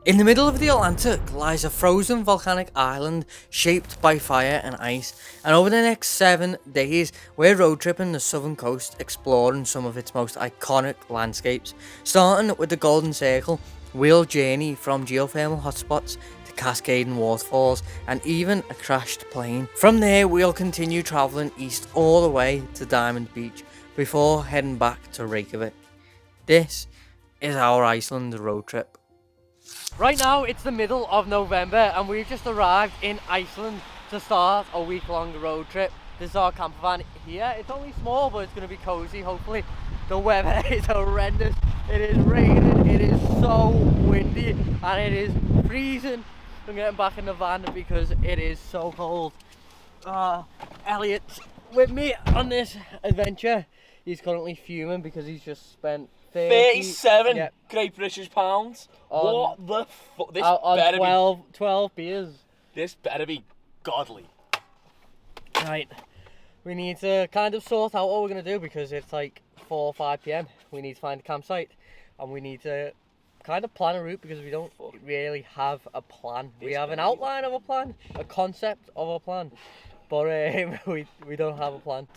In the middle of the Atlantic lies a frozen volcanic island shaped by fire and ice, and over the next 7 days we're road tripping the southern coast, exploring some of its most iconic landscapes. Starting with the Golden Circle, we'll journey from geothermal hotspots to cascading waterfalls and even a crashed plane. From there we'll continue travelling east all the way to Diamond Beach before heading back to Reykjavik. This is our Iceland road trip. Right now it's the middle of November and we've just arrived in Iceland to start a week-long road trip. This is our camper van here. It's only small but it's going to be cozy hopefully. The weather is horrendous. It is raining, it is so windy and it is freezing. I'm getting back in the van because it is so cold. Elliot's with me on this adventure. He's currently fuming because he's just spent 37 Great British pounds. What the fuck? This better 12 beers. This better be godly. Right. We need to kind of sort out what we're going to do because it's like 4 or 5 p.m. We need to find a campsite and we need to kind of plan a route because we don't really have a plan. We have an outline of a plan, a concept of a plan, but we don't have a plan.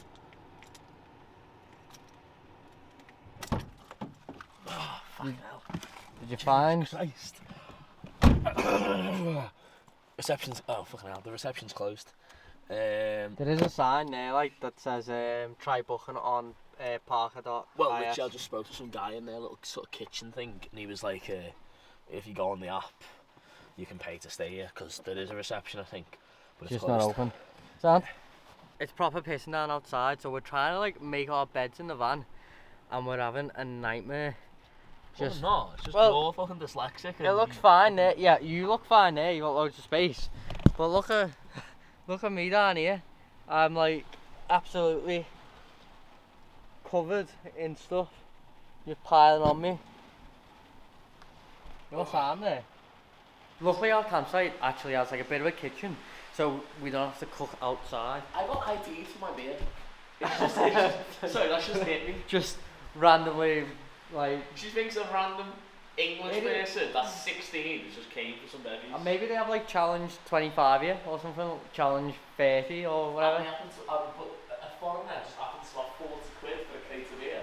Did you find? Christ. Reception's, oh fucking hell, the reception's closed. There is a sign there like that says try booking on Parker. Well, literally I just spoke to some guy in there, little sort of kitchen thing, and he was like, if you go on the app, you can pay to stay here, because there is a reception I think, but it's just closed. Not open. Sam? It's proper pissing down outside, so we're trying to like make our beds in the van, and we're having a nightmare. Just no, it's just you're fucking dyslexic. It looks fine there. Yeah, you look fine there. You got loads of space. But look at me down here. I'm like absolutely covered in stuff. You're piling on me. You're fine there. Luckily, our campsite actually has like a bit of a kitchen, so we don't have to cook outside. I got IDs for my beer. Sorry, that's just hit me. Just randomly. Like, she thinks a random English person that's 16 who just came for some bevies. And maybe they have like challenge 25 here or something, challenge 30 or whatever. But a foreigner just happens to have 40 quid for a crate of beer.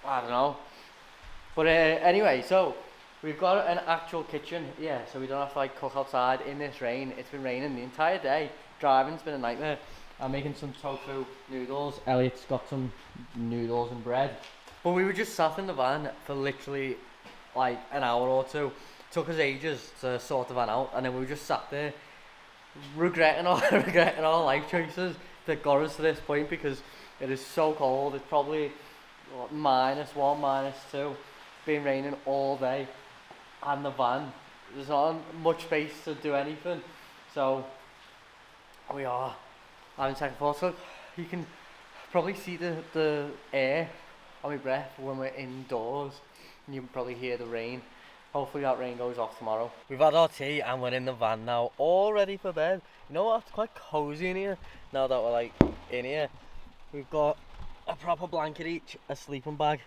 I don't know. But anyway, so we've got an actual kitchen, yeah, so we don't have to like cook outside in this rain. It's been raining the entire day. Driving's been a nightmare. I'm making some tofu noodles. Elliot's got some noodles and bread. But we were just sat in the van for literally like an hour or two. Took us ages to sort the van out, and then we were just sat there regretting our life choices that got us to this point because it is so cold. It's probably -1, -2. It's been raining all day, and the van, there's not much space to do anything. So we are having second thoughts. So you can probably see the air on my breath when we're indoors, and you can probably hear the rain. Hopefully that rain goes off tomorrow. We've had our tea and we're in the van now, all ready for bed. You know what, it's quite cozy in here now that we're like in here. We've got a proper blanket each, a sleeping bag,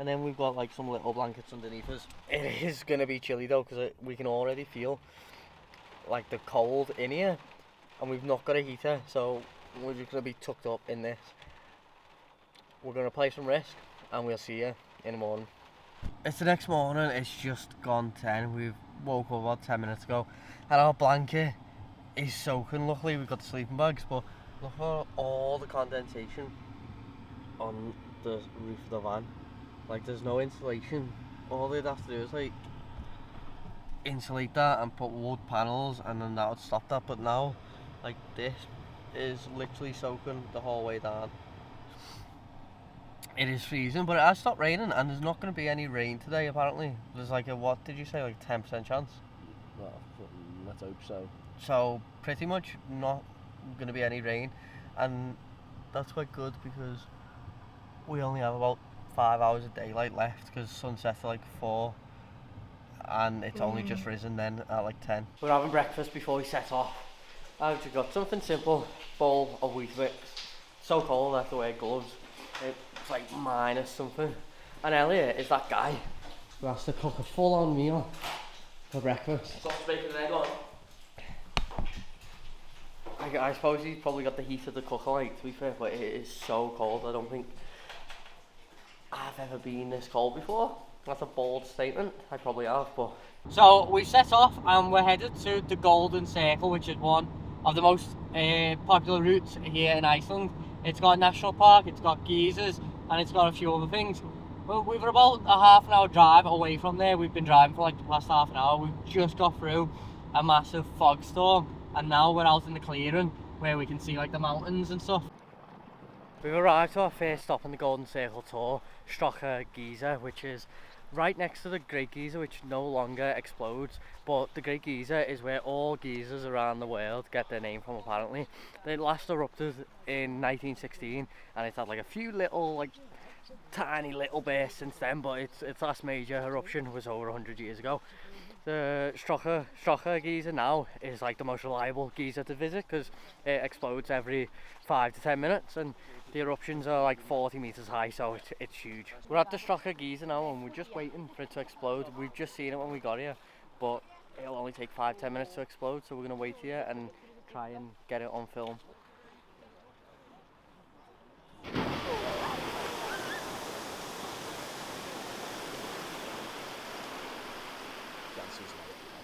and then we've got like some little blankets underneath us. It is gonna be chilly though, because we can already feel like the cold in here, and we've not got a heater, so we're just gonna be tucked up in this. We're going to play some Risk and we'll see you in the morning. It's the next morning, it's just gone 10. We've woke up about 10 minutes ago and our blanket is soaking. Luckily we've got the sleeping bags, but look at all the condensation on the roof of the van. Like, there's no insulation. All they'd have to do is like insulate that and put wood panels, and then that would stop that. But now, like, this is literally soaking the whole way down. It is freezing, but it has stopped raining, and there's not going to be any rain today apparently. There's like a, what did you say, like 10% chance? Well, let's hope so. So pretty much not going to be any rain, and that's quite good because we only have about 5 hours of daylight left because sunset's at like 4 and it's only just risen then at like 10. We're having breakfast before we set off. I've just got something simple, bowl of Weetabix. So cold I have to wear gloves. It's like minus something. And Elliot is that guy who has to cook a full-on meal for breakfast. Someone's making an egg on. I suppose he's probably got the heat of the cooker, like, to be fair, but it is so cold. I don't think I've ever been this cold before. That's a bold statement. I probably have, but... So we set off and we're headed to the Golden Circle, which is one of the most popular routes here in Iceland. It's got a national park, it's got geysers, and it's got a few other things. Well, we were about a half an hour drive away from there. We've been driving for like the last half an hour. We've just got through a massive fog storm, and now we're out in the clearing where we can see like the mountains and stuff. We've arrived to our first stop on the Golden Circle tour, Strokka Geyser, which is right next to the Great Geyser, which no longer explodes, but the Great Geyser is where all geysers around the world get their name from, apparently. They last erupted in 1916, and it's had like a few little, like, tiny little bursts since then, but its last major eruption was over 100 years ago. The Strokka geyser now is like the most reliable geyser to visit because it explodes every 5 to 10 minutes, and the eruptions are like 40 meters high, so it's huge. We're at the Strokka geyser now and we're just waiting for it to explode. We've just seen it when we got here, but it'll only take 5-10 minutes to explode, so we're going to wait here and try and get it on film.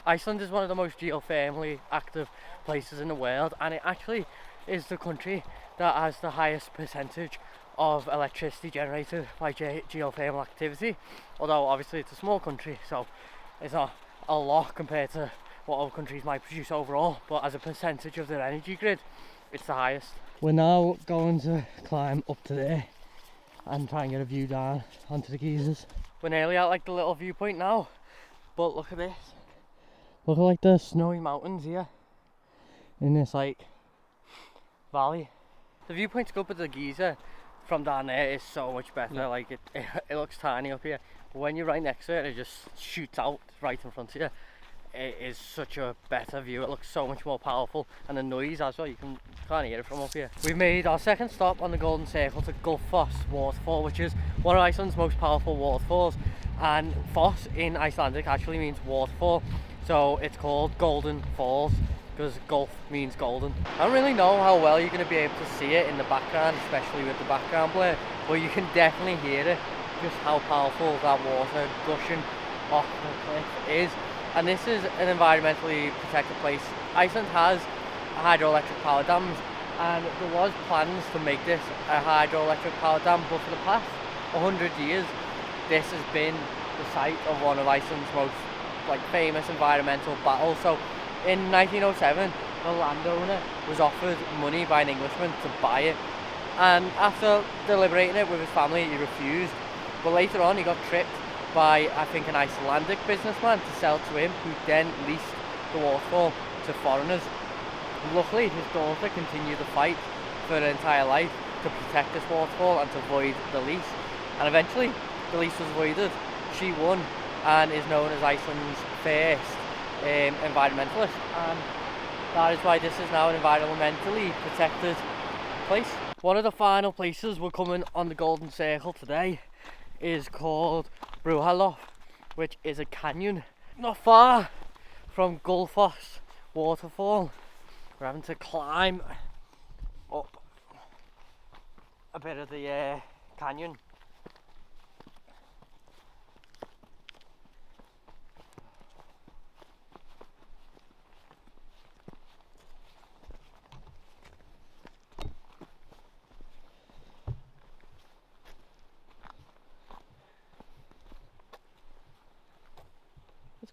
Iceland is one of the most geothermally active places in the world, and it actually is the country that has the highest percentage of electricity generated by geothermal activity. Although obviously it's a small country, so it's not a lot compared to what other countries might produce overall, but as a percentage of their energy grid, it's the highest. We're now going to climb up to there and try and get a view down onto the geysers. We're nearly at like the little viewpoint now, but look at this. Look at like the snowy mountains here in this like valley. The viewpoint's good, but the geyser from down there is so much better. Yeah. Like it looks tiny up here, but when you're right next to it, it just shoots out right in front of you. It is such a better view. It looks so much more powerful, and the noise as well, you can't hear it from up here. We've made our second stop on the Golden Circle to Gullfoss waterfall, which is one of Iceland's most powerful waterfalls, and foss in Icelandic actually means waterfall. So it's called Golden Falls because Gulf means golden. I don't really know how well you're going to be able to see it in the background, especially with the background blur, but you can definitely hear it, just how powerful that water gushing off the cliff is. And this is an environmentally protected place. Iceland has hydroelectric power dams, and there was plans to make this a hydroelectric power dam, but for the past 100 years this has been the site of one of Iceland's most famous environmental battles. So in 1907 the landowner was offered money by an Englishman to buy it, and after deliberating it with his family he refused, but later on he got tricked by I think an Icelandic businessman to sell to him, who then leased the waterfall to foreigners. Luckily his daughter continued the fight for her entire life to protect this waterfall and to void the lease, and eventually the lease was voided. She won and is known as Iceland's first environmentalist, and that is why this is now an environmentally protected place. One of the final places we're coming on the Golden Circle today is called Brúarhlaup, which is a canyon not far from Gullfoss waterfall. We're having to climb up a bit of the canyon.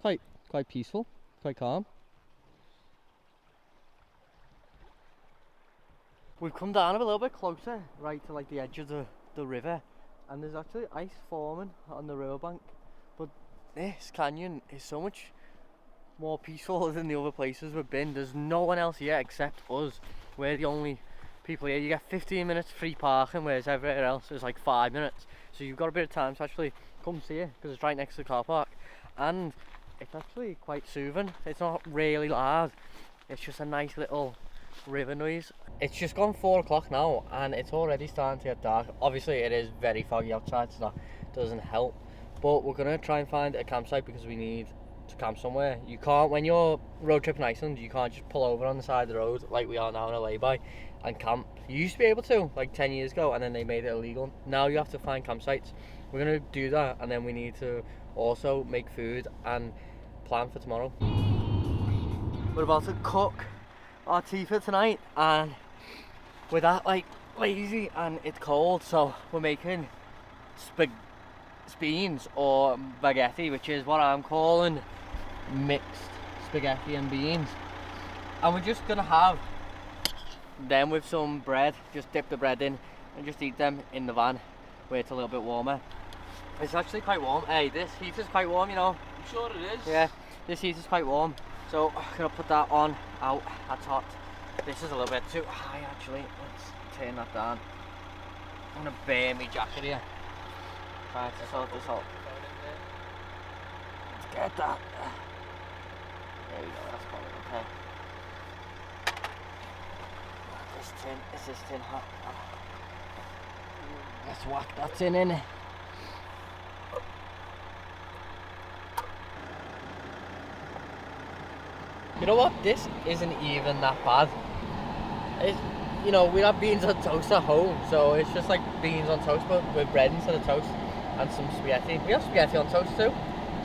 It's quite peaceful, quite calm. We've come down a little bit closer, right to like the edge of the river, and there's actually ice forming on the riverbank. But this canyon is so much more peaceful than the other places we've been. There's no one else here except us. We're the only people here. You get 15 minutes free parking, whereas everywhere else is like 5 minutes. So you've got a bit of time to actually come see it because it's right next to the car park. And it's actually quite soothing. It's not really loud. It's just a nice little river noise. It's just gone 4 o'clock now and it's already starting to get dark. Obviously it is very foggy outside, so that doesn't help. But we're going to try and find a campsite because we need to camp somewhere. You can't, when you're road tripping Iceland, you can't just pull over on the side of the road like we are now in a lay-by and camp. You used to be able to, like 10 years ago, and then they made it illegal. Now you have to find campsites. We're going to do that, and then we need to also make food and plan for tomorrow. We're about to cook our tea for tonight, and we're that like lazy and it's cold, so we're making beans or spaghetti, which is what I'm calling mixed spaghetti and beans. And we're just gonna have them with some bread, just dip the bread in and just eat them in the van where it's a little bit warmer. It's actually quite warm. Hey, this heater's quite warm, you know. I'm sure it is. Yeah, this heater's quite warm. So I'm gonna put that on, out, that's hot. This is a little bit too high actually. Let's turn that down. I'm gonna burn my jacket here. Trying to sort this out. Let's get that. There we go, that's probably okay. Is this tin hot? Let's whack that tin in. You know what? This isn't even that bad. It's, you know, we have beans on toast at home, so it's just like beans on toast, but with bread instead of toast and some spaghetti. We have spaghetti on toast too,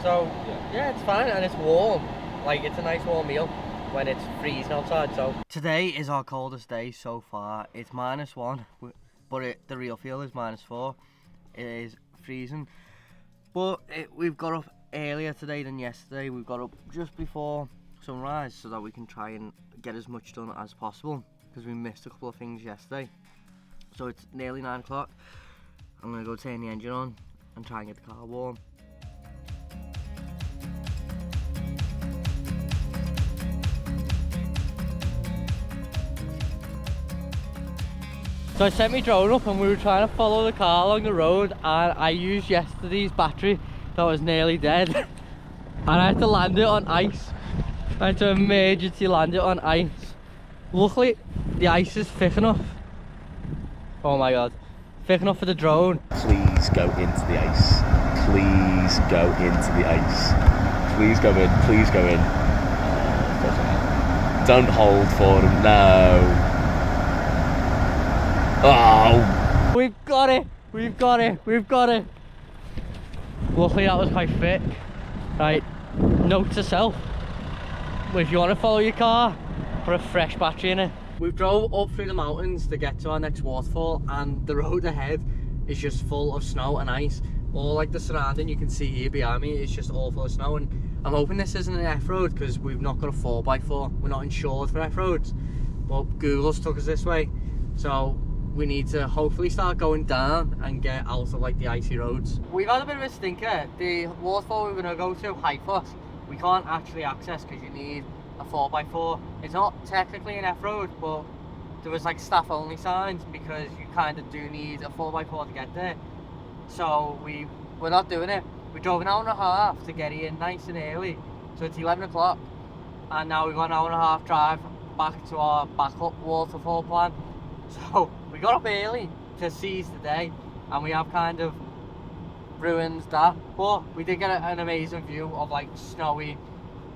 so yeah, it's fine and it's warm. Like, it's a nice warm meal when it's freezing outside. So today is our coldest day so far. It's -1, but the real feel is -4. It is freezing, but we've got up earlier today than yesterday. We've got up just before sunrise so that we can try and get as much done as possible, because we missed a couple of things yesterday. So it's nearly 9 o'clock. I'm gonna go turn the engine on and try and get the car warm. So I set my drone up and we were trying to follow the car along the road, and I used yesterday's battery that was nearly dead and I had to land it on ice. I had to emergency land it on ice. Luckily the ice is thick enough. Oh my god, thick enough for the drone. Please go into the ice. Please go into the ice. Please go in. Please go in. Don't hold for him. No. Oh. We've got it. We've got it. We've got it. Luckily that was quite thick. Right. Note to self: if you want to follow your car, put a fresh battery in it. We've drove up through the mountains to get to our next waterfall, and the road ahead is just full of snow and ice. All like the surrounding you can see here behind me is just all full of snow, and I'm hoping this isn't an F-road because we've not got a 4x4. We're not insured for F-roads, but Google's took us this way, so we need to hopefully start going down and get out of like the icy roads. We've had a bit of a stinker. The waterfall we're going to go to, Highfoot, we can't actually access because you need a 4x4. It's not technically an F-road, but there was like staff only signs because you kind of do need a 4x4 to get there. So we're not doing it. We drove an hour and a half to get here nice and early, so it's 11 o'clock, and now we've got an hour and a half drive back to our backup waterfall plan. So we got up early to seize the day, and we have kind of ruined that, but we did get an amazing view of like snowy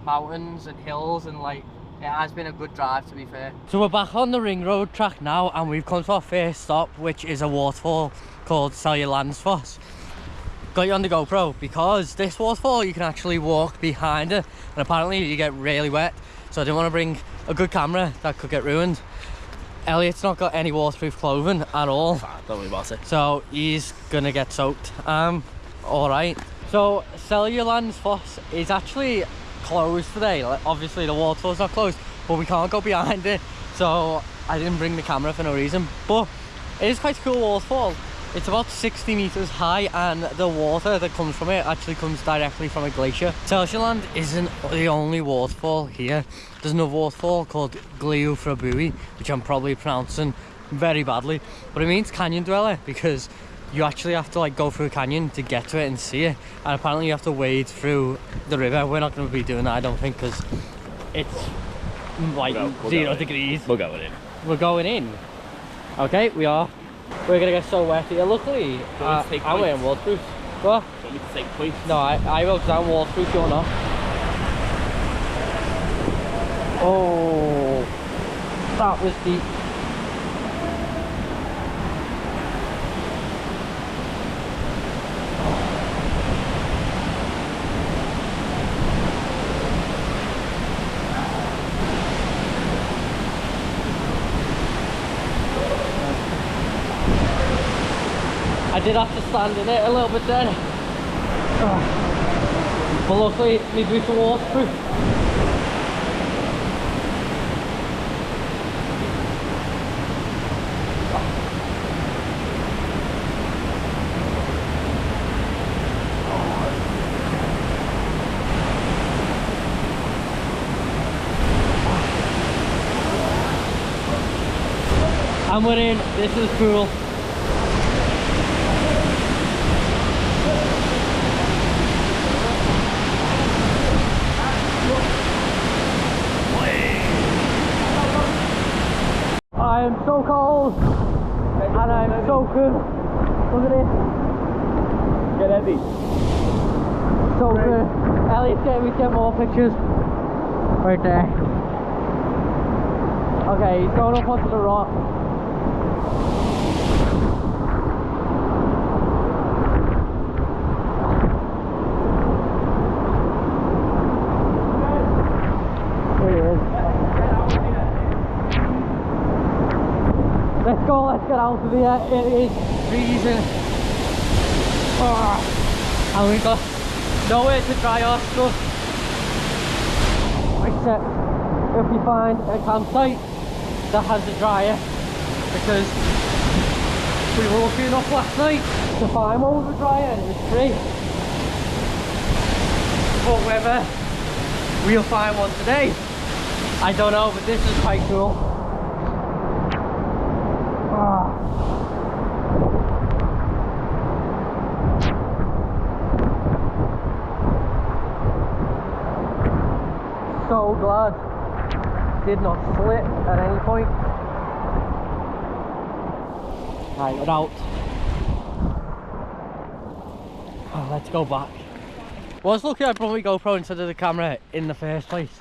mountains and hills, and like it has been a good drive, to be fair. So we're back on the ring road track now, and we've come to our first stop, which is a waterfall called Seljalandsfoss. Got you on the GoPro because this waterfall you can actually walk behind it, and apparently you get really wet, so I didn't want to bring a good camera that could get ruined. Elliot's not got any waterproof clothing at all. Don't worry about it. So he's gonna get soaked. Alright. So Seljalandsfoss is actually closed today. Like, obviously the waterfall's not closed, but we can't go behind it. So I didn't bring the camera for no reason. But it is quite a cool waterfall. It's about 60 meters high, and the water that comes from it actually comes directly from a glacier. Seljaland isn't the only waterfall here. There's another waterfall called Gliufrabui, which I'm probably pronouncing very badly, but it means canyon dweller because you actually have to like go through a canyon to get to it and see it, and apparently you have to wade through the river. We're not going to be doing that, I don't think, because it's like we'll 0 degrees. We're going in. We're going in. Okay, we are. We're gonna get so wet here. Luckily, I'm wearing waterproof. What? Do you want me to take points? No, I will, because I'm waterproof, you're not. Oh, that was deep. I did have to stand in it a little bit then. But luckily my boots are waterproof. And we're in. This is cool. I am so cold and I'm so good. Look at this. Get heavy. So good. Elliot's getting more pictures. Right there. Okay, he's going up onto the rock. Let's go, let's get out of here. It is freezing. And we've got nowhere to dry our stuff. Except if we find a campsite that has a dryer, because we were lucky enough last night to find one with a dryer and it was free. But whether we'll find one today, I don't know, but this is quite cool. So glad did not slip at any point. Right, we're out. Oh, let's go back. Was lucky I brought my GoPro instead of the camera in the first place,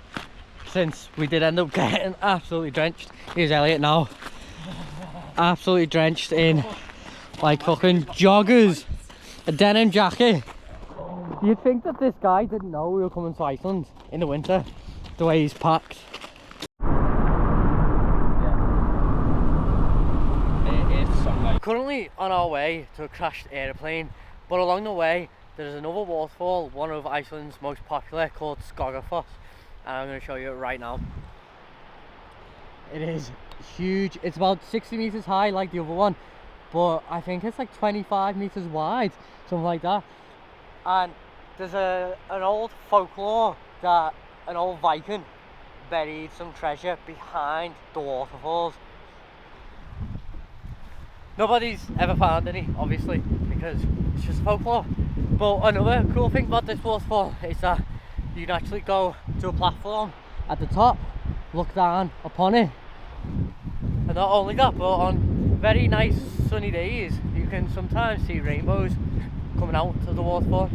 since we did end up getting absolutely drenched. Here's Elliot now. Absolutely drenched in like fucking joggers, a denim jacket. You'd think that this guy didn't know we were coming to Iceland in the winter, the way he's packed. Currently on our way to a crashed aeroplane, but along the way there is another waterfall, one of Iceland's most popular, called Skogafoss, and I'm going to show you it right now. It is huge. It's about 60 meters high like the other one, but I think it's like 25 meters wide, something like that. And there's an old folklore that an old Viking buried some treasure behind the waterfalls. Nobody's ever found any, obviously, because it's just folklore. But another cool thing about this waterfall is that you can actually go to a platform at the top, look down upon it. And not only that, but on very nice sunny days, you can sometimes see rainbows coming out of the waterfall.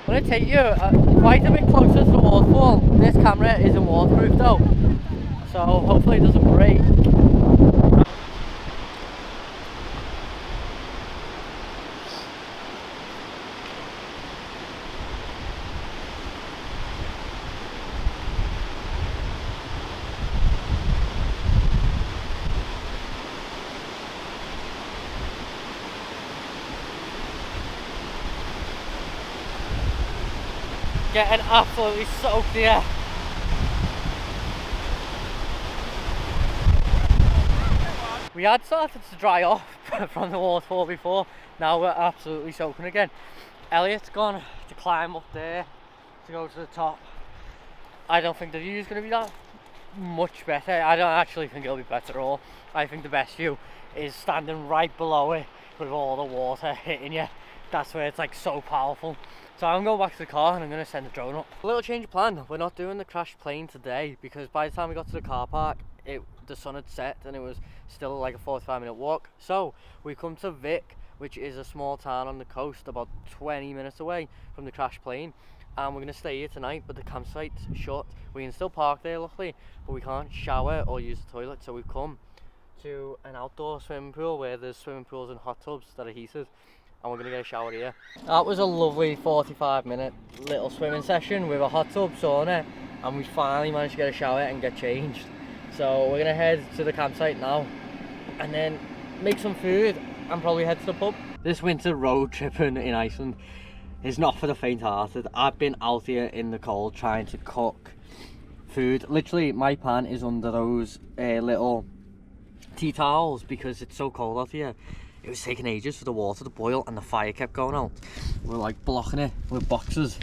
I'm going to take you quite a bit closer to the waterfall. This camera isn't waterproof though, so hopefully it doesn't break. Getting absolutely soaked here. We had started to dry off from the waterfall before, now we're absolutely soaking again. Elliot's gone to climb up there to go to the top. I don't think the view is going to be that much better. I don't actually think it'll be better at all. I think the best view is standing right below it with all the water hitting you. That's where it's like so powerful. So I'm going back to the car and I'm going to send the drone up. A little change of plan. We're not doing the crashed plane today because by the time we got to the car park, the sun had set and it was still like a 45-minute walk. So we come to Vik, which is a small town on the coast about 20 minutes away from the crashed plane. and we're going to stay here tonight, but the campsite's shut. We can still park there luckily, but we can't shower or use the toilet, so we've come to an outdoor swimming pool where there's swimming pools and hot tubs that are heated, and we're going to get a shower here. That was a lovely 45-minute little swimming session with a hot tub, sauna, and we finally managed to get a shower and get changed. So we're going to head to the campsite now and then make some food and probably head to the pub. This winter road tripping in Iceland is not for the faint-hearted. I've been out here in the cold trying to cook food. Literally, my pan is under those little tea towels because it's so cold out here. It was taking ages for the water to boil and the fire kept going out. We're like blocking it with boxes.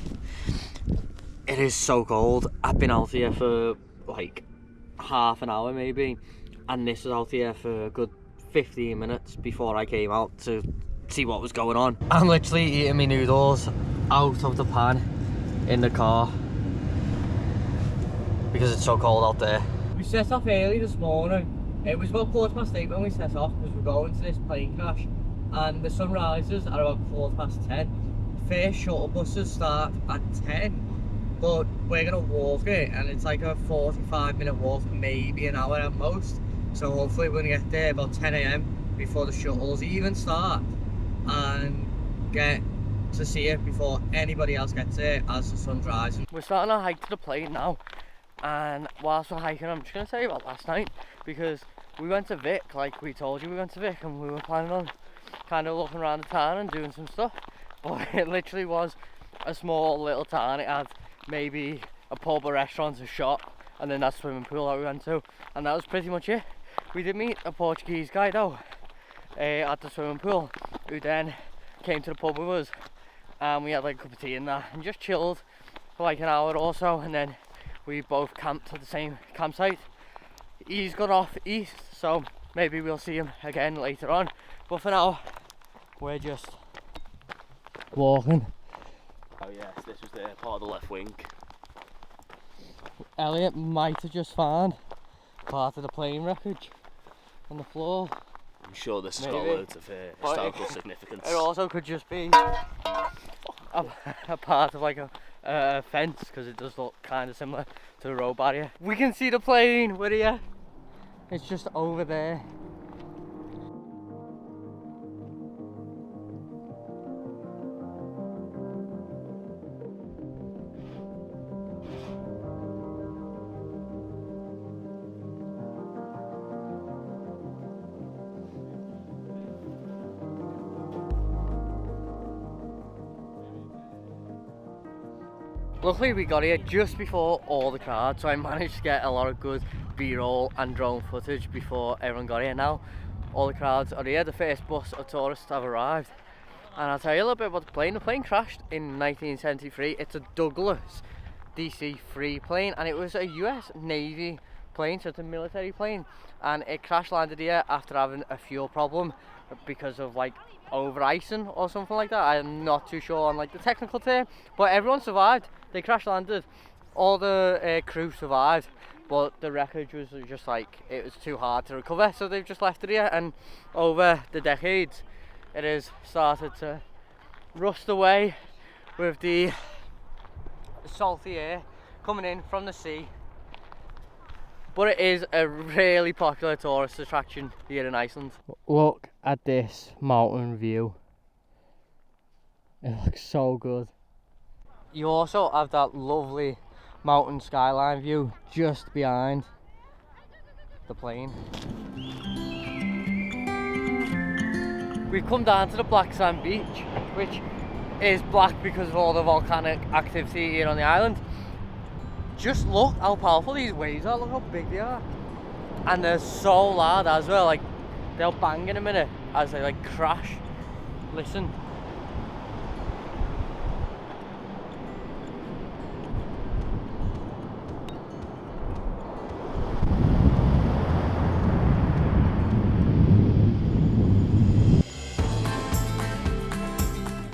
It is so cold. I've been out here for like half an hour maybe, and this was out here for a good 15 minutes before I came out to see what was going on. I'm literally eating my noodles out of the pan in the car because it's so cold out there. We set off early this morning. It was about 8:15 when we set off because we're going to this plane crash, and the sun rises at about 10:15. First shuttle buses start at 10, but we're gonna walk it, and it's like a 45-minute walk, maybe an hour at most. So hopefully we're gonna get there about 10 AM before the shuttles even start, and get to see it before anybody else gets there as the sun's rising. We're starting our hike to the plane now, and whilst we're hiking, I'm just gonna tell you about last night, because we went to Vic, like we told you we went to Vic, and we were planning on kind of looking around the town and doing some stuff, but it literally was a small little town. It had maybe a pub, a restaurant, a shop, and then that swimming pool that we went to, and that was pretty much it. We did meet a Portuguese guy though at the swimming pool, who then came to the pub with us, and we had like a cup of tea and that, and just chilled for like an hour or so, and then we both camped at the same campsite. He's gone off east, so maybe we'll see him again later on, but for now we're just walking. Oh yes, this was the part of the left wing. Elliot might have just found part of the plane wreckage on the floor. I'm sure this has got Maybe. loads of historical significance. It also could just be a part of like a fence, because it does look kind of similar to the road barrier. We can see the plane, we're here. It's just over there. Luckily we got here just before all the crowd, so I managed to get a lot of good B-roll and drone footage before everyone got here. Now all the crowds are here. The first bus of tourists have arrived, and I'll tell you a little bit about the plane. The plane crashed in 1973. It's a Douglas DC-3 plane, and it was a US Navy plane, so it's a military plane, and it crash landed here after having a fuel problem because of like over icing or something like that. I'm not too sure on like the technical term, but everyone survived. They crash landed, all the crew survived, but the wreckage was just like, it was too hard to recover, so they've just left it here, and over the decades it has started to rust away with the salty air coming in from the sea. But it is a really popular tourist attraction here in Iceland. Look at this mountain view. It looks so good. You also have that lovely mountain skyline view just behind the plane. We've come down to the black sand beach, which is black because of all the volcanic activity here on the island. Just look how powerful these waves are, look how big they are. And they're so loud as well, like they'll bang in a minute as they like crash. Listen.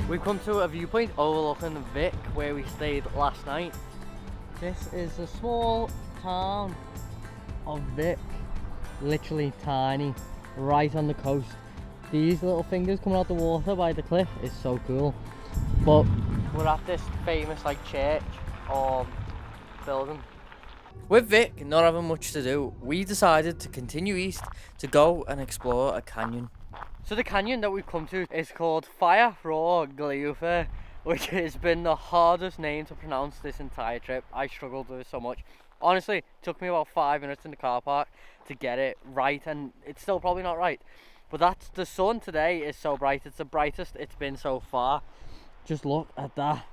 We've come to a viewpoint overlooking Vic, where we stayed last night. This is the small town of Vic, literally tiny, right on the coast. These little fingers coming out the water by the cliff is so cool. But we're at this famous like church or building. With Vic not having much to do, we decided to continue east to go and explore a canyon. So the canyon that we've come to is called Fire Roar Gleufer, which has been the hardest name to pronounce this entire trip. I struggled with it so much. Honestly, it took me about 5 minutes in the car park to get it right, and it's still probably not right. But that's, the sun today is so bright, it's the brightest it's been so far. Just look at that.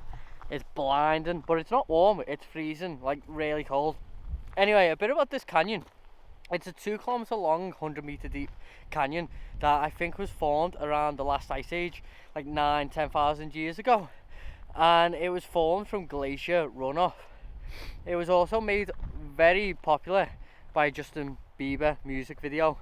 It's blinding, but it's not warm, it's freezing, like really cold. Anyway, a bit about this canyon. It's a 2 kilometer long, 100 meter deep canyon that I think was formed around the last ice age, like 10,000 years ago. And it was formed from glacier runoff. It was also made very popular by Justin Bieber music video,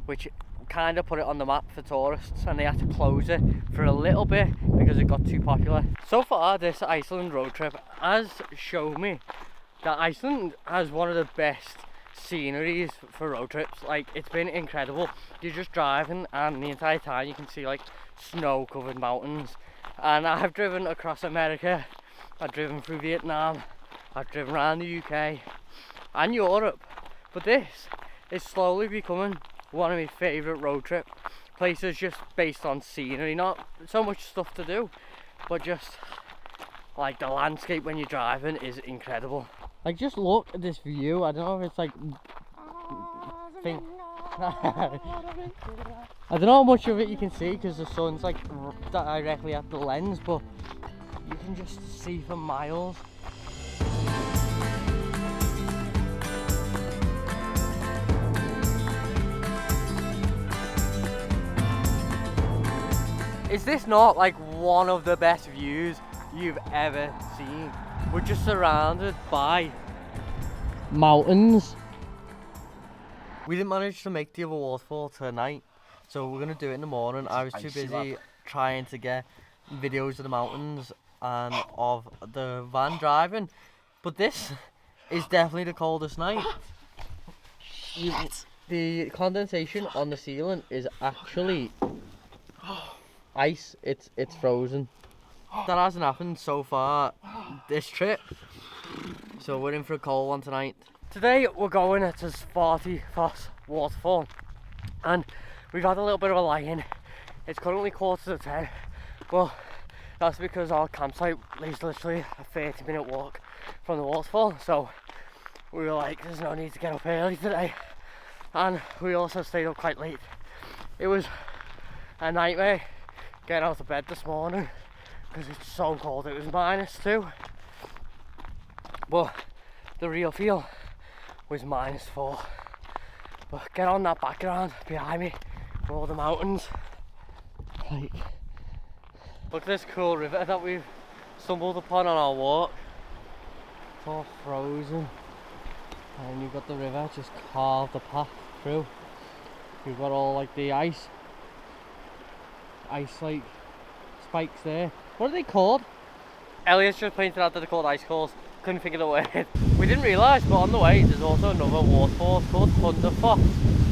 which kind of put it on the map for tourists, and they had to close it for a little bit because it got too popular. So far, this Iceland road trip has shown me that Iceland has one of the best sceneries for road trips. Like, it's been incredible. You're just driving and the entire time you can see like snow covered mountains. And I've driven across America, I've driven through Vietnam, I've driven around the UK and Europe, but this is slowly becoming one of my favourite road trip places, just based on scenery. Not so much stuff to do, but just like the landscape when you're driving is incredible. Like, just look at this view. I don't know if it's like I don't know how much of it you can see because the sun's like directly at the lens, but you can just see for miles. Is this not like one of the best views you've ever seen? We're just surrounded by mountains. We didn't manage to make the other waterfall tonight, so we're gonna do it in the morning. I was too busy trying to get videos of the mountains and of the van driving, but this is definitely the coldest night. The condensation on the ceiling is actually ice. It's frozen. That hasn't happened so far this trip, so we're in for a cold one tonight. Today we're going to SafetyWing waterfall, and we've had a little bit of a lie-in. It's currently 9:45, but that's because our campsite is literally a 30-minute walk from the waterfall, so we were like, there's no need to get up early today. And we also stayed up quite late. It was a nightmare getting out of bed this morning because it's so cold. It was -2, but the real feel was -4. But get on that background behind me with all the mountains. Like, look at this cool river that we've stumbled upon on our walk. It's all frozen, and you've got the river just carved the path through. You've got all like the ice like spikes there. What are they called? Elliot's just pointed out that they're called icicles. Couldn't think of the word. We didn't realise, but on the way there's also another waterfall called Thunderfoss,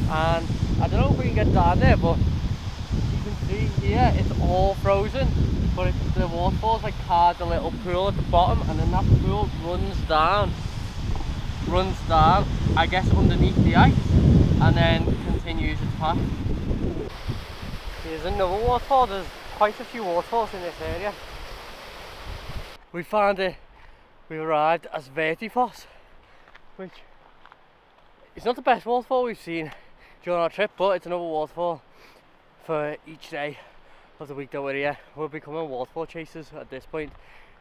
and I don't know if we can get down there, but you can see here it's all frozen, but the waterfall's like carved a little pool at the bottom, and then that pool runs down, I guess underneath the ice, and then continues its path. Here's another waterfall. There's quite a few waterfalls in this area. We found it. We arrived at SafetyWing, which is not the best waterfall we've seen during our trip, but it's another waterfall for each day of the week that we're here. We're becoming waterfall chasers at this point,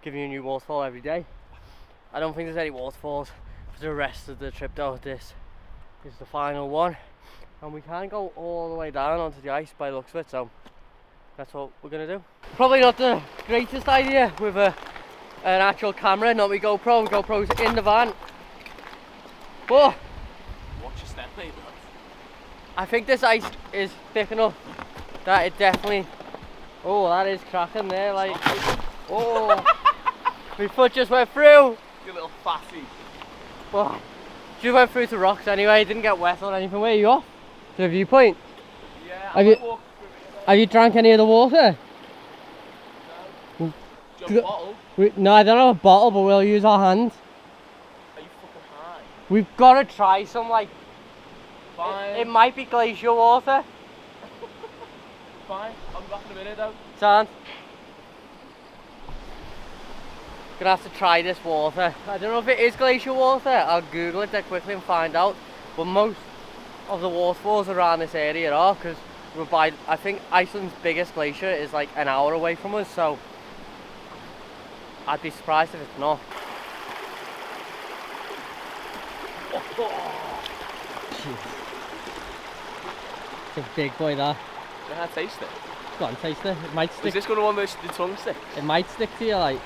giving you a new waterfall every day. I don't think there's any waterfalls for the rest of the trip though. This is the final one, and we can't go all the way down onto the ice by the looks of it, so that's what we're gonna do. Probably not the greatest idea with an actual camera, not my GoPro. GoPro's in the van, but watch your step, mate. I think this ice is thick enough that it definitely, oh, that is cracking there, like, oh, my foot just went through. You little fatty. Oh, just went through the rocks anyway, didn't get wet or anything. Where are you off? To the viewpoint? Yeah, Have you... walk through Have you drank any of the water? Do you have a bottle? No, I don't have a bottle, but we'll use our hands. Are you fucking high? We've got to try some, like... Fine. It might be glacier water. Fine. I'll be back in a minute though. Sound? Gonna have to try this water. I don't know if it is glacier water. I'll Google it dead quickly and find out. But most of the waterfalls around this area are, because we're by, I think Iceland's biggest glacier is like an hour away from us, so I'd be surprised if it's not. It's a big boy that. Can I taste it? Go on, taste it. It might stick. Is this going to want the tongue stick? It might stick to you, like.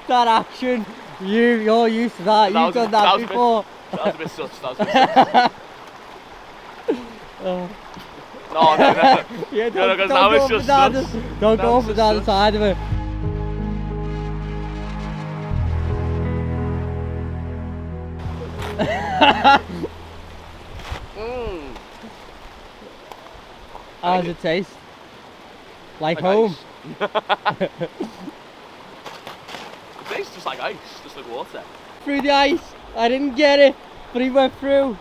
that action, you're used to that. You've done that before. That was a bit sus. That was a bit sus. No. Yeah, don't go up and down the side of it. How does it taste? Like home? It tastes just like ice, just like water. Through the ice. I didn't get it, but he went through.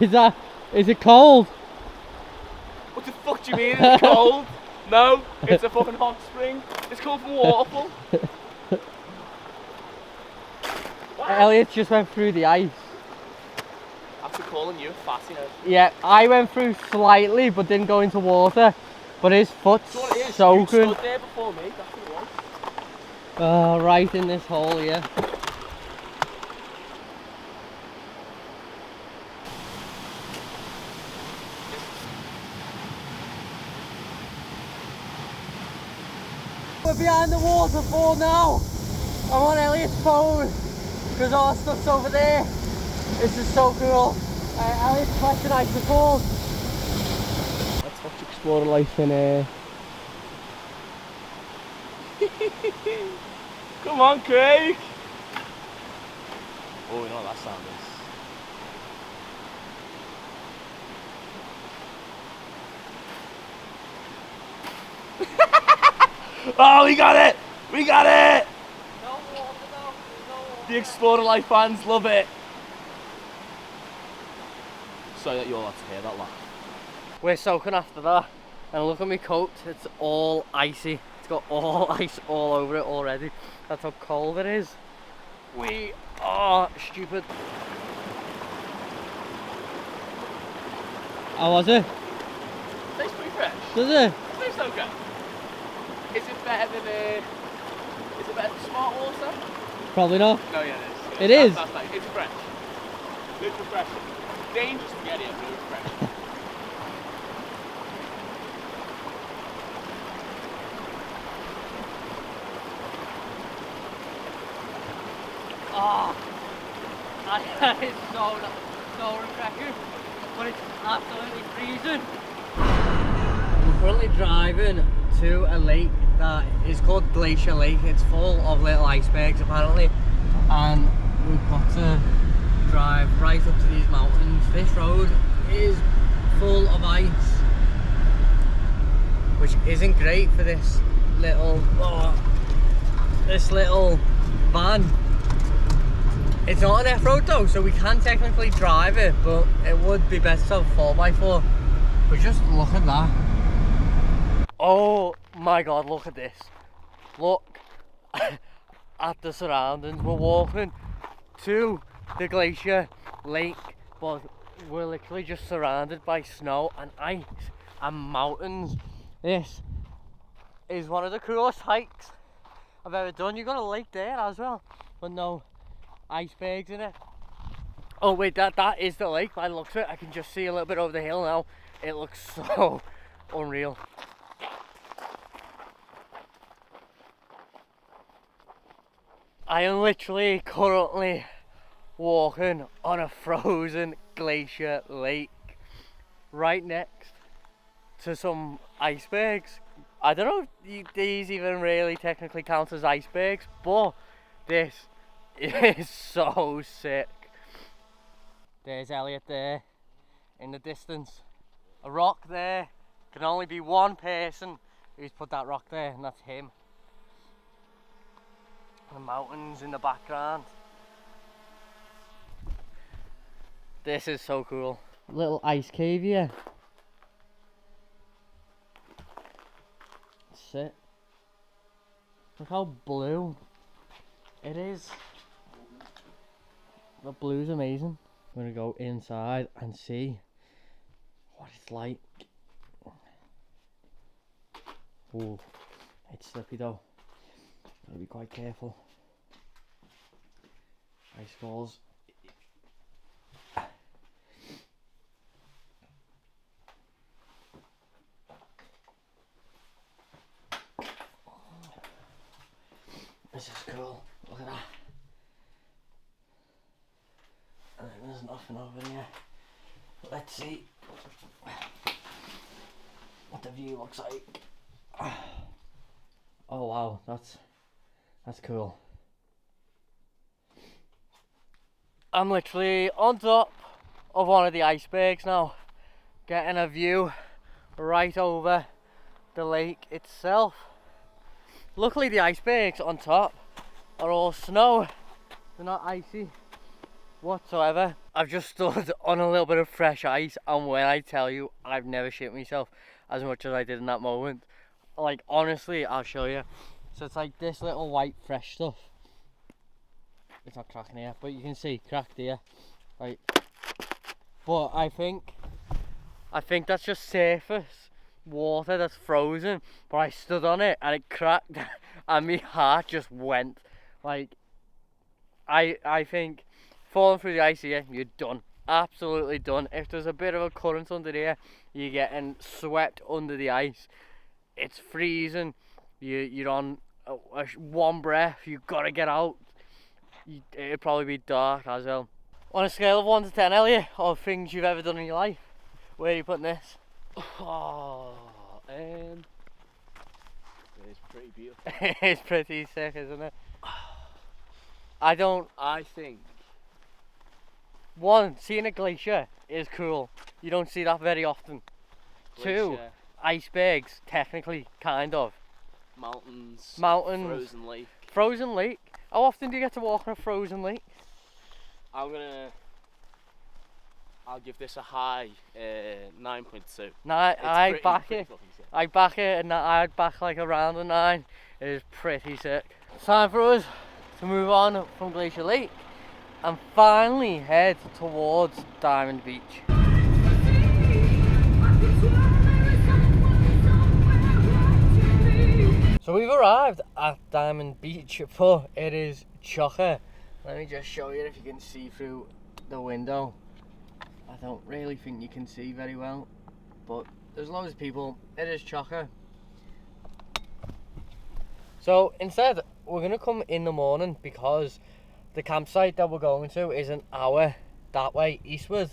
Is it cold? What the fuck do you mean it's cold? No, it's a fucking hot spring. It's cold from waterfall. Elliot just went through the ice. After calling you a fatty now. Yeah, I went through slightly, but didn't go into water. But his foot's soaking. You stood there before me, that's what it was. Oh, right in this hole here. We're behind the waterfall now. I'm on Elliot's phone because our stuff's over there. This is so cool. Elliot's collecting ice balls. Let's watch Explore Life in here. Come on, Craig. Oh, you know what that sound is. Oh, we got it! We got it! No water, no water. The Explorer Life fans love it. Sorry that you're allowed to hear that laugh. We're soaking after that, and look at my coat, it's all icy. It's got all ice all over it already. That's how cold it is. We are stupid. How was it? Tastes pretty fresh. Does it? Tastes okay. Is it better than smart water? Probably not. No, yeah, it is. It is? That's nice. It's fresh. It's refreshing. Dangerous to get here, but it's fresh. Oh, that is so refreshing, but it's absolutely freezing. We're currently driving to a lake that is called Glacier Lake. It's full of little icebergs apparently, and we've got to drive right up to these mountains. This road is full of ice, which isn't great for this little van. It's not an F-road though, so we can technically drive it, but it would be better to have a 4x4. But just look at that. Oh my god, look at this. Look at the surroundings. We're walking to the Glacier Lake, but we're literally just surrounded by snow and ice and mountains. This is one of the coolest hikes I've ever done. You've got a lake there as well, but no icebergs in it. Oh wait, that is the lake by the looks of it. I can just see a little bit over the hill now. It looks so unreal. I am literally currently walking on a frozen glacier lake right next to some icebergs. I don't know if these even really technically count as icebergs, but this is so sick. There's Elliot there in the distance. A rock there. Can only be one person who's put that rock there, and that's him. The mountains in the background. This is so cool. Little ice cave here. That's it. Look how blue it is. The blue's amazing. I'm gonna go inside and see what it's like. Ooh, it's slippy though. Gotta be quite careful. Ice falls. This is cool. Look at that. And then there's nothing over here. Let's see what the view looks like. Oh wow, that's cool. I'm literally on top of one of the icebergs now, getting a view right over the lake itself. Luckily the icebergs on top are all snow, they're not icy whatsoever. I've just stood on a little bit of fresh ice, and when I tell you, I've never shit myself as much as I did in that moment. Like honestly, I'll show you. So it's like this little white fresh stuff. It's not cracking here, but you can see cracked here. Right. But I think that's just surface water that's frozen. But I stood on it and it cracked, and my heart just went. Like I think falling through the ice here, you're done. Absolutely done. If there's a bit of a current under here, you're getting swept under the ice. It's freezing. You're on one breath. You've got to get out. It'd probably be dark as well. On a scale of 1 to 10, Elliot, of things you've ever done in your life, where are you putting this? Oh, it's pretty beautiful. It's pretty sick, isn't it? I think 1, seeing a glacier is cool. You don't see that very often. glacier, 2, icebergs, technically, kind of. mountains, Mountains. Frozen lake. How often do you get to walk on a frozen lake? I'll give this a high 9.2. I back it, and I'd back like around a 9. It is pretty sick. It's time for us to move on from Glacier Lake and finally head towards Diamond Beach. So we've arrived at Diamond Beach, but it is chocker. Let me just show you if you can see through the window. I don't really think you can see very well, but there's loads of people. It is chocker. So instead, we're gonna come in the morning because the campsite that we're going to is an hour that way eastward,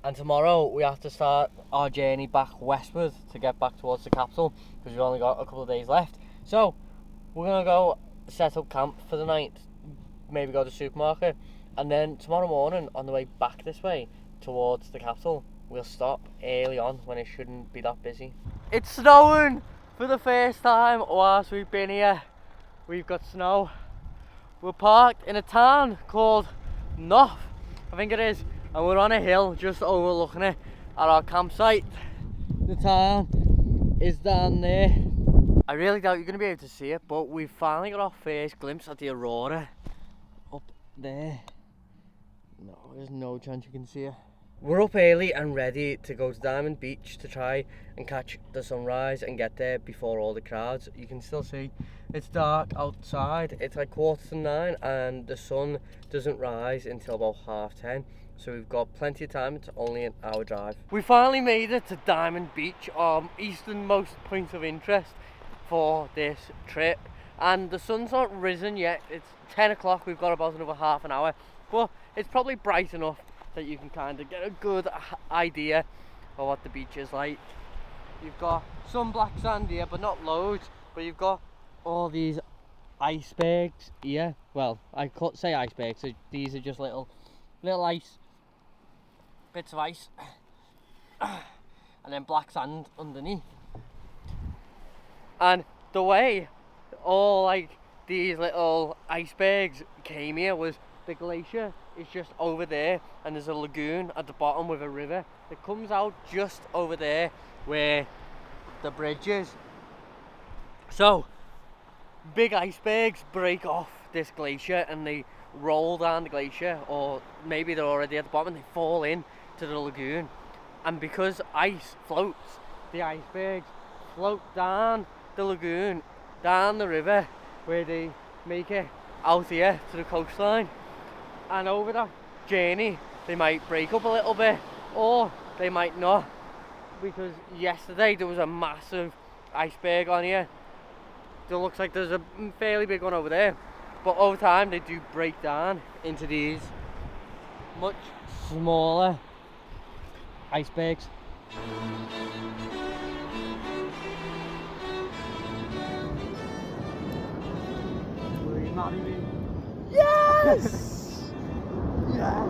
and tomorrow we have to start our journey back westward to get back towards the capital because we've only got a couple of days left. So we're gonna go set up camp for the night, maybe go to the supermarket, and then tomorrow morning on the way back this way towards the capital, we'll stop early on when it shouldn't be that busy. It's snowing for the first time whilst we've been here. We've got snow. We're parked in a town called Noff, I think it is, and we're on a hill just overlooking it at our campsite. The town is down there. I really doubt you're going to be able to see it, but we've finally got our first glimpse at the aurora up there. No, there's no chance you can see it. We're up early and ready to go to Diamond Beach to try and catch the sunrise and get there before all the crowds. You can still see it's dark outside. It's like 9:15 and the sun doesn't rise until about 10:30. So we've got plenty of time. It's only an hour drive. We finally made it to Diamond Beach, our easternmost point of interest for this trip. And the sun's not risen yet. It's 10 o'clock. We've got about another half an hour. But it's probably bright enough that you can kind of get a good idea of what the beach is like. You've got some black sand here, but not loads. But you've got all these icebergs here. Well, I could say icebergs. So these are just little ice bits of ice, and then black sand underneath. And the way all like these little icebergs came here was the glacier is just over there, and there's a lagoon at the bottom with a river that comes out just over there where the bridge is. So big icebergs break off this glacier and they roll down the glacier, or maybe they're already at the bottom and they fall in to the lagoon. And because ice floats, the icebergs float down the lagoon, down the river, where they make it out here to the coastline. And over that journey they might break up a little bit, or they might not, because yesterday there was a massive iceberg on here. It looks like there's a fairly big one over there, but over time they do break down into these much smaller icebergs. Will you marry me? Yes! Yeah.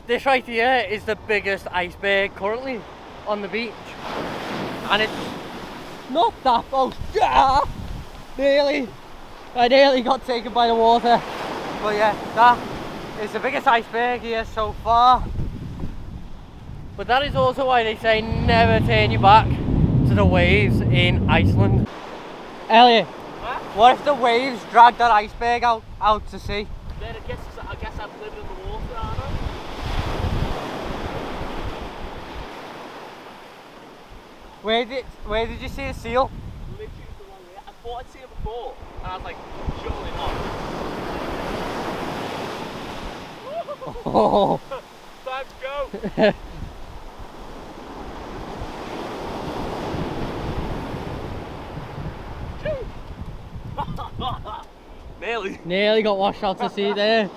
This right here is the biggest iceberg currently on the beach, and it's not that close. Yeah! I nearly got taken by the water. But yeah, that is the biggest iceberg here so far. But that is also why they say never turn your back to the waves in Iceland. Elliot, what if the waves drag that iceberg out to sea? Then I guess I'm living in the water, aren't I? Where did you see a seal? Literally the wrong way. I thought I'd seen it before, and I was like, surely not. Oh. Time to go. Nearly got washed out to sea there.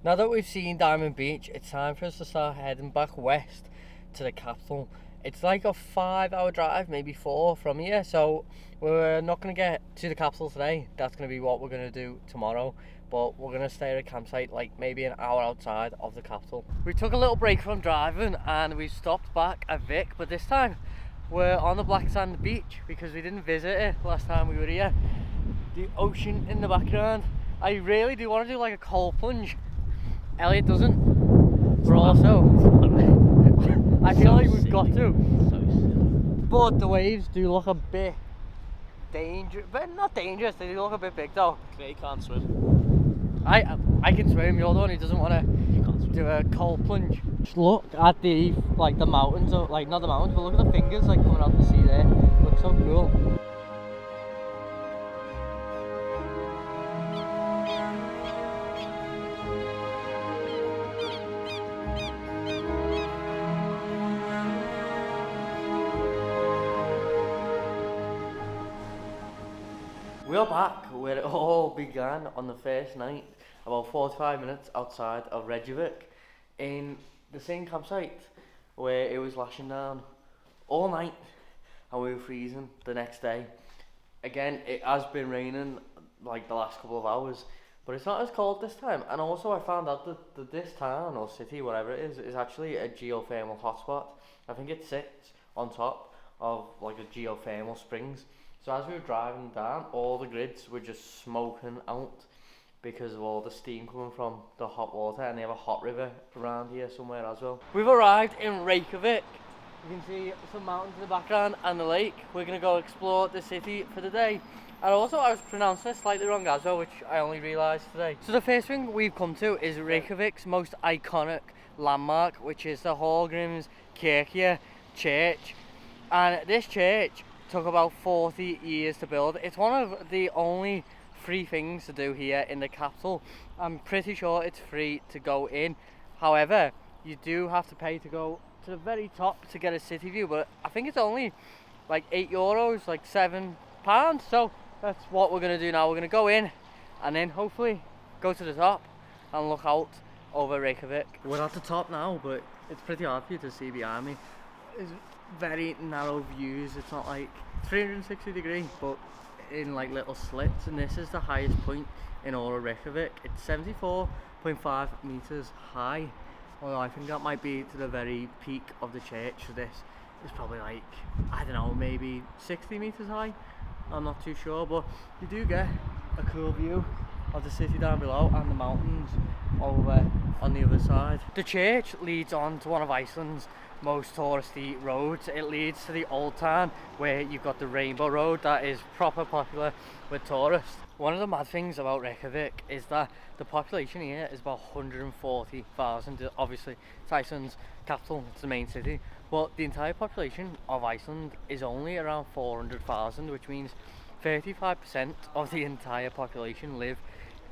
Now that we've seen Diamond Beach, it's time for us to start heading back west to the capital. It's like a 5-hour drive, maybe 4 from here, so we're not going to get to the capital today. That's going to be what we're going to do tomorrow, but we're going to stay at a campsite like maybe an hour outside of the capital. We took a little break from driving and we stopped back at Vic, but this time we're on the black sand beach because we didn't visit it last time we were here. The ocean in the background. I really do want to do like a cold plunge. Elliot doesn't. But also, I feel like we've got to. But the waves do look a bit dangerous, but not dangerous. They do look a bit big though. Clay can't swim. I can swim. You're the one who doesn't want to do a cold plunge. Just look at the mountains, or like not the mountains, but look at the fingers like coming out the sea there. Looks so cool. We're back where it all began on the first night, about 45 minutes outside of Reykjavik, in the same campsite where it was lashing down all night and we were freezing the next day. Again, it has been raining like the last couple of hours, but it's not as cold this time. And also I found out that this town or city, whatever it is actually a geothermal hotspot. I think it sits on top of like a geothermal springs. So as we were driving down, all the grids were just smoking out because of all the steam coming from the hot water, and they have a hot river around here somewhere as well. We've arrived in Reykjavik. You can see some mountains in the background and the lake. We're going to go explore the city for the day. And also I was pronouncing it slightly wrong as well, which I only realised today. So the first thing we've come to is Reykjavik's most iconic landmark, which is the Hallgríms Kirkja church. And this church took about 40 years to build. It's one of the only free things to do here in the capital. I'm pretty sure it's free to go in. However, you do have to pay to go to the very top to get a city view, but I think it's only like €8, like £7. So that's what we're going to do now. We're going to go in and then hopefully go to the top and look out over Reykjavik. We're at the top now, but it's pretty hard for you to see behind me. It's very narrow views. It's not like 360 degrees, but in like little slits, and this is the highest point in all of Reykjavik. It's 74.5 meters high, Although I think that might be to the very peak of the church, so this is probably like, I don't know, maybe 60 metres high. I'm not too sure, but you do get a cool view of the city down below and the mountains over on the other side. The church leads on to one of Iceland's most touristy roads. It leads to the Old Town, where you've got the Rainbow Road that is proper popular with tourists. One of the mad things about Reykjavik is that the population here is about 140,000. Obviously, it's Iceland's capital, it's the main city, but the entire population of Iceland is only around 400,000, which means 35% of the entire population live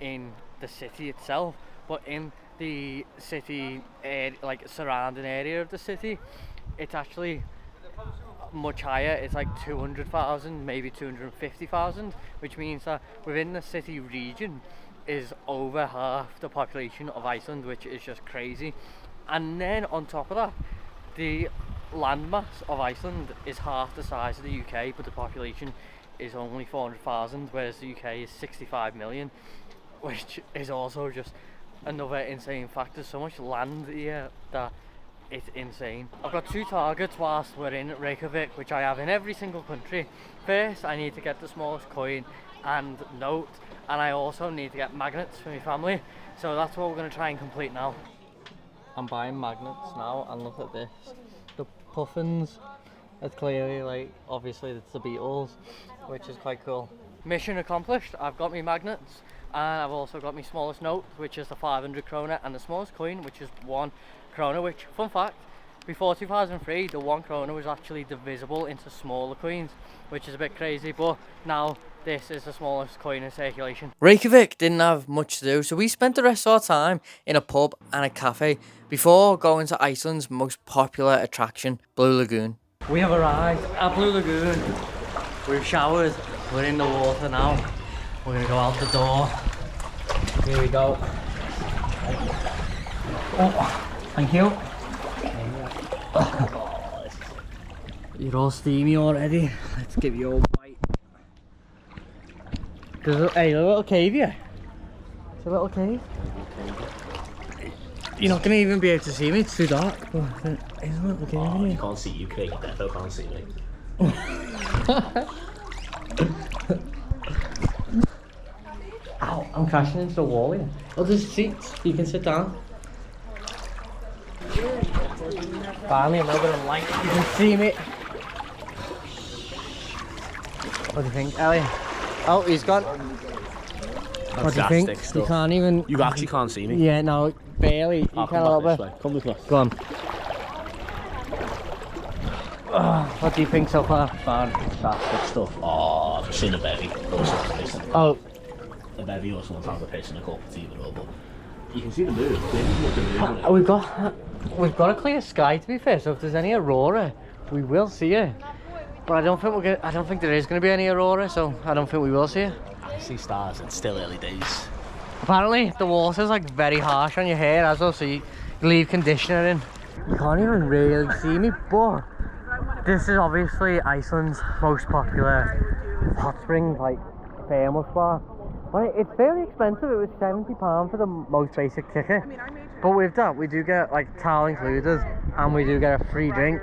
in the city itself. But in the city, like surrounding area of the city, it's actually much higher. It's like 200,000, maybe 250,000, which means that within the city region is over half the population of Iceland, which is just crazy. And then on top of that, the landmass of Iceland is half the size of the UK, but the population is only 400,000, whereas the UK is 65 million, which is also just another insane fact. There's so much land here that it's insane. I've got 2 targets whilst we're in Reykjavik, which I have in every single country. First, I need to get the smallest coin and note, and I also need to get magnets for my family. So that's what we're going to try and complete now. I'm buying magnets now, and look at this. The puffins, it's clearly like, obviously it's the Beatles, which is quite cool. Mission accomplished. I've got my magnets, and I've also got my smallest note, which is the 500 krona, and the smallest coin, which is 1 krona, which, fun fact, before 2003 the 1 krona was actually divisible into smaller coins, which is a bit crazy, but now this is the smallest coin in circulation. Reykjavik didn't have much to do, so we spent the rest of our time in a pub and a cafe before going to Iceland's most popular attraction, Blue Lagoon. We have arrived at Blue Lagoon. We've showered, we're in the water now. We're gonna go out the door. Here we go. Oh, thank you. You're all steamy already. Let's give you a bite. There's a little cave here. It's a little cave. You're not gonna even be able to see me, it's too dark. But there's a little cave in here. You can't see you, Craig. You definitely can't see me. Ow, I'm crashing into the wall here. Oh, there's seats. You can sit down. Finally, a little bit of light. You can see me. What do you think, Ellie? Oh, he's gone. What do you think? Stuff. You can't even... You actually can't see me. Yeah, no, barely. You I'll can a come little back bit. this way. Come this way. Go on. What do you think so far? Fantastic stuff. Oh, I've seen a bevy. Oh. A bevy or someone's having a piss in a cup. It's either or, but you can see the moon. We've got a clear sky, to be fair, so if there's any aurora, we will see it. But I don't think there is going to be any aurora, so I don't think we will see it. I see stars. It's still early days. Apparently, the water's like very harsh on your hair as well, so you leave conditioner in. You can't even really see me, but this is obviously Iceland's most popular hot spring, like thermal spa. But it's fairly expensive. It was £70 for the most basic ticket. But with that, we do get like towel included, and we do get a free drink.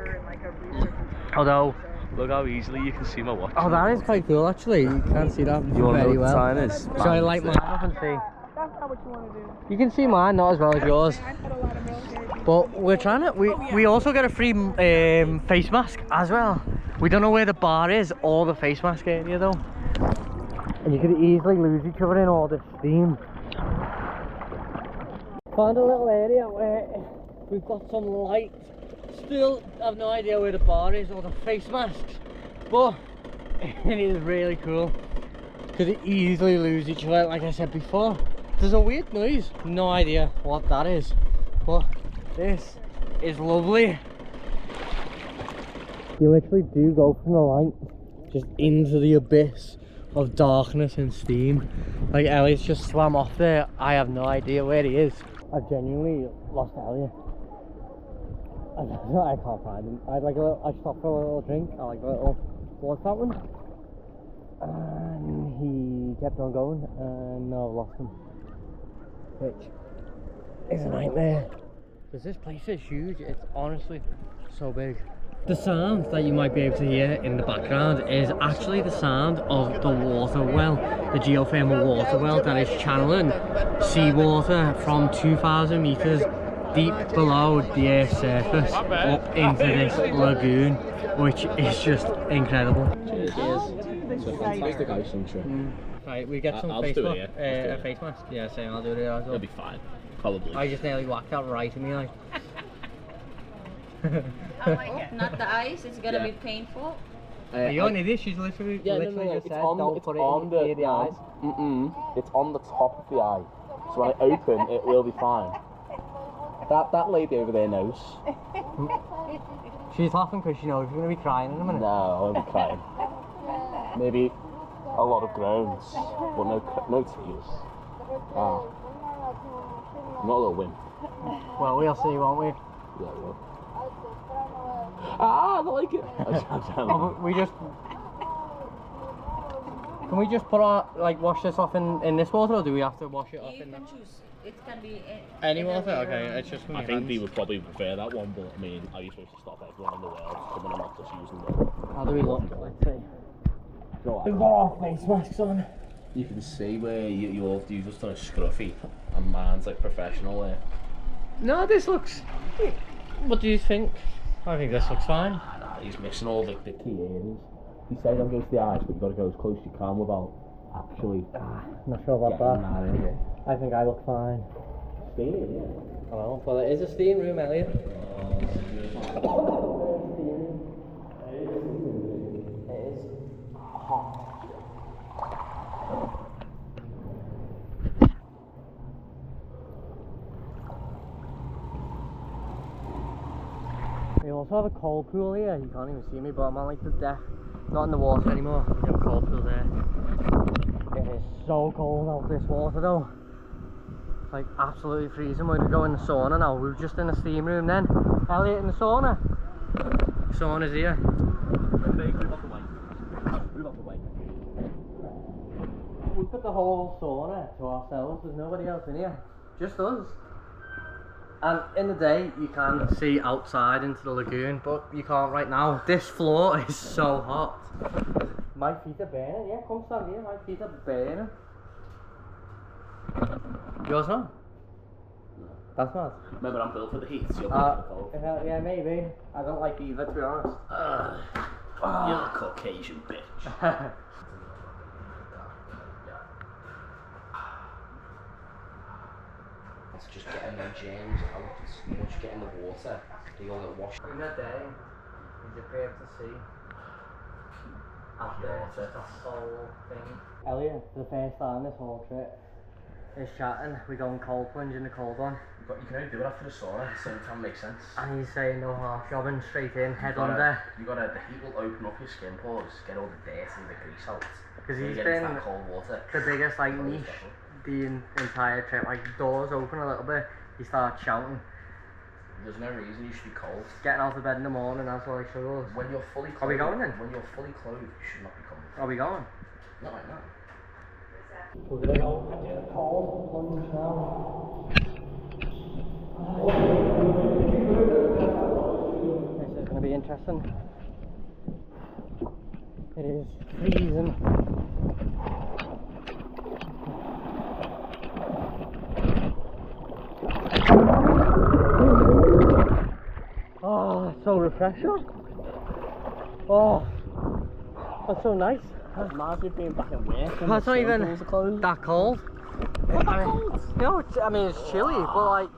Although, look how easily you can see my watch. oh, that is quite cool actually. You can't see that You want to very know what the well. time is? Shall I light mine up and see? That's not what you want to do. You can see mine, not as well as yours. I put a lot of military people. But we're trying to. We also get a free face mask as well. We don't know where the bar is or the face mask area though. And you could easily lose each other in all this steam. Found a little area where we've got some light. Still have no idea where the bar is or the face masks, but it is really cool. Could easily lose each other, like I said before. There's a weird noise, no idea what that is, but this is lovely. You literally do go from the light just into the abyss of darkness and steam. Like Ellie's just swam off there. I have no idea where he is. I've genuinely lost Elliot. I can't find him. I stopped for a little drink. I like a little water fountain, and he kept on going, and now I've lost him, which is a nightmare. Because this place is huge. It's honestly so big. The sound that you might be able to hear in the background is actually the sound of the water well, the geothermal water well that is channeling seawater from 2,000 meters deep below the Earth's surface up into this lagoon, which is just incredible. Cheers. It's a fantastic Iceland trip. Right, we get some I'll face, do it, yeah. a face mask. Yeah, same. I'll do it here as well. It'll be fine, probably. I just nearly whacked out right in me, like. Not the ice, it's gonna be painful. You only this, she's literally just said, don't put it near the eyes. It's on the top of the eye. So when I open, it will be fine. That lady over there knows. She's laughing because she knows she's going to be crying in a minute. No, I won't be crying. Maybe a lot of groans, but no tears. Not a little wimp. Well, we'll see, won't we? Yeah, we will. I don't like it. Can we just put our, like, wash this off in this water, or do we have to wash it off You in can choose. It can be any water? Okay, it's just I think they would probably prefer that one, but I mean, are you supposed to stop everyone in the world coming and not just using them? How do we look? Let's see. We've got our face masks on. You can see where you've just done a scruffy, and mine's like professional there. No, this looks... What do you think? I think this looks fine. Nah, he's missing all the key areas. He said don't go to the eyes, but you've got to go as close as you can without actually not sure about that. I think I look fine. Steam, yeah. Oh, well, it is a steam room, Elliot. It is hot. We also have a cold pool here. You can't even see me, but I'm on like the deck, not in the water anymore. We have a cold pool there. It is so cold out this water though. It's like absolutely freezing. We're gonna go in the sauna now. We were just in the steam room then. Elliot in the sauna. Sauna's here. Move off the way. We put the whole sauna to ourselves. There's nobody else in here. Just us. And in the day you can see outside into the lagoon, but you can't right now. This floor is so hot. My feet are burning. Yeah, come stand here. My feet are burning. Yours not? No. That's not. Remember, I'm built for the heat, so you're built for the cold. Yeah, maybe. I don't like either, to be honest. You're a Caucasian bitch. It's just getting them germs out. Once you get in the water, they all get washed. In that day, you just be able to see after the whole thing. Elliot, for the first time this whole trip, is chatting. We go on cold plunge in the cold one. You can only do it after the sauna, at the same time makes sense. And he's saying no half jobbing, straight in, head under. The heat will open up your skin pores, get all the dirt and the grease out. Because he's get been into that cold water. the biggest like niche the entire trip. Like doors open a little bit, he starts shouting. There's no reason you should be cold. Getting out of bed in the morning, that's all he struggles. When you're fully clothed, are we going then? When you're fully clothed, you should not be cold. Are we going? Not right now. We're gonna go cold plunge now. This is gonna be interesting. It is freezing. Oh, that's so refreshing. Oh, that's so nice. Reminds me of being back in work. That's not even that cold. No, I mean it's chilly, but like,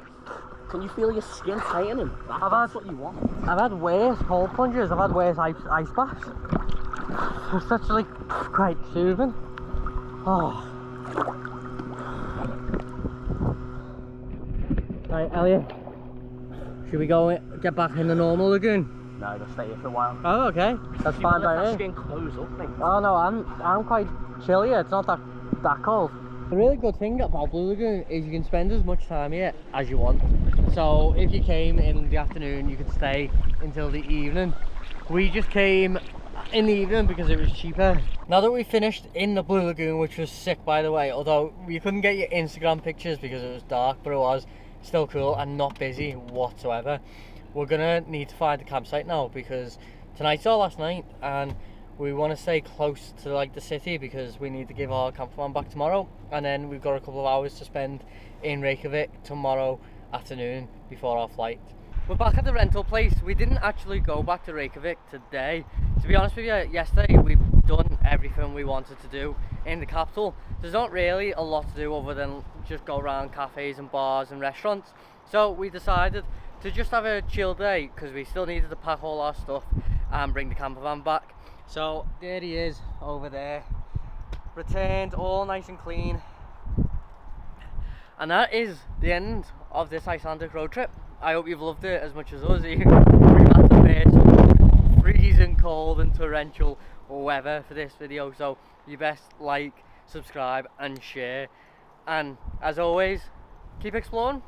can you feel your skin tightening? That's what you want. I've had worse cold plunges. I've had worse ice baths. It's actually quite soothing. Oh. Right, Elliot. Should we go get back in the normal lagoon? No, I'm gonna stay here for a while. Oh, okay. That's fine by me. Skin close up, mate. Oh no, I'm quite chilly. It's not that cold. The really good thing about Blue Lagoon is you can spend as much time here as you want. So if you came in the afternoon, you could stay until the evening. We just came in the evening because it was cheaper. Now that we finished in the Blue Lagoon, which was sick by the way, although we couldn't get your Instagram pictures because it was dark, but it was still cool and not busy whatsoever. We're gonna need to find a campsite now because tonight's our last night and we want to stay close to like the city because we need to give our camper van back tomorrow, and then we've got a couple of hours to spend in Reykjavik tomorrow afternoon before our flight. We're back at the rental place. We didn't actually go back to Reykjavik today. To be honest with you, yesterday we've done everything we wanted to do in the capital. There's not really a lot to do other than just go around cafes and bars and restaurants. So we decided to just have a chill day because we still needed to pack all our stuff and bring the camper van back. So there he is over there, returned all nice and clean. And that is the end of this Icelandic road trip. I hope you've loved it as much as us. We've had to bear some freezing cold and torrential weather for this video, so you best like, subscribe and share, and as always, keep exploring.